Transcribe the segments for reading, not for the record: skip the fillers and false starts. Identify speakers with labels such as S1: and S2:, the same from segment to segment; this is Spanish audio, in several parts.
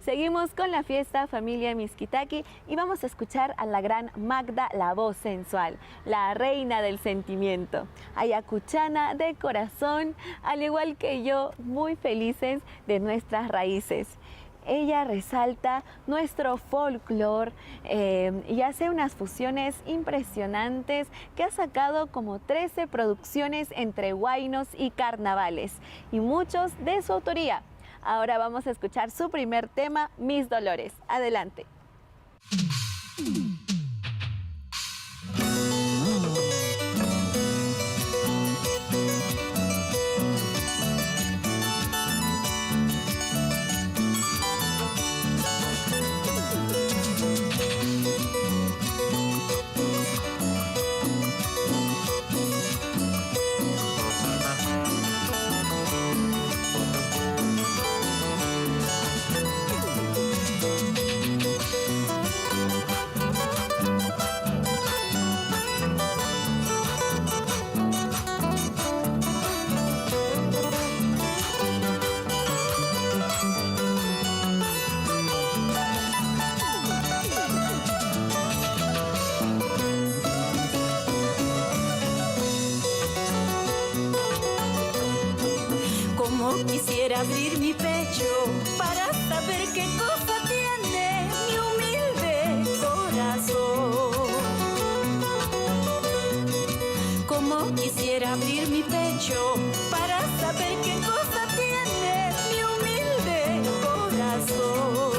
S1: Seguimos con la fiesta Familia Miskitaki y vamos a escuchar a la gran Magda, la voz sensual, la reina del sentimiento, ayacuchana de corazón, al igual que yo, muy felices de nuestras raíces. Ella resalta nuestro folclore y hace unas fusiones impresionantes que ha sacado como 13 producciones entre huaynos y carnavales y muchos de su autoría. Ahora vamos a escuchar su primer tema, Mis Dolores. Adelante.
S2: Quisiera abrir mi pecho para saber qué cosa tiene mi humilde corazón. Como quisiera abrir mi pecho para saber qué cosa tiene mi humilde corazón.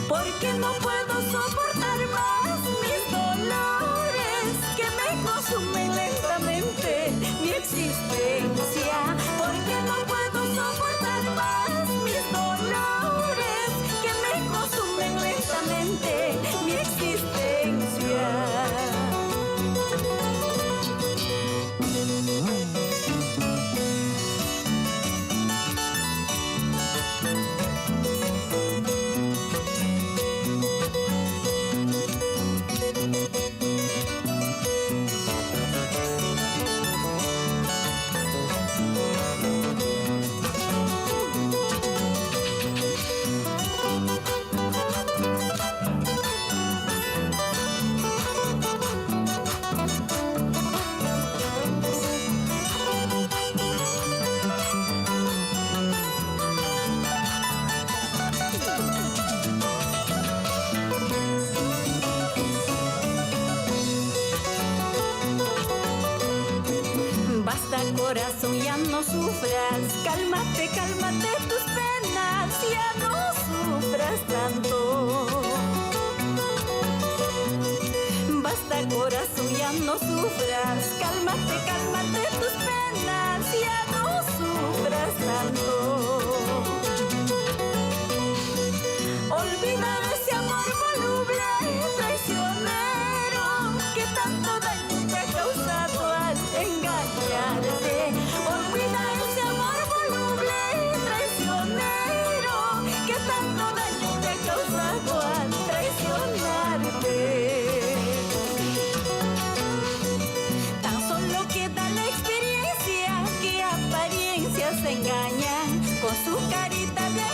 S2: Porque no puedo soportar más mis dolores que me consumen lentamente mi existencia, porque no puedo soportar más mis dolores que me consumen lentamente mi existencia. Basta, corazón, ya no sufras, cálmate, cálmate tus penas, ya no sufras tanto. Basta, corazón, ya no sufras, cálmate, cálmate tus penas, ya no sufras tanto. Olvida ese amor voluble, traicionero, que tanto daño te ha causado al engañarte. Olvida ese amor voluble, traicionero, que tanto daño te ha causado al traicionarte. Tan solo queda la experiencia, que apariencias engañan con su carita de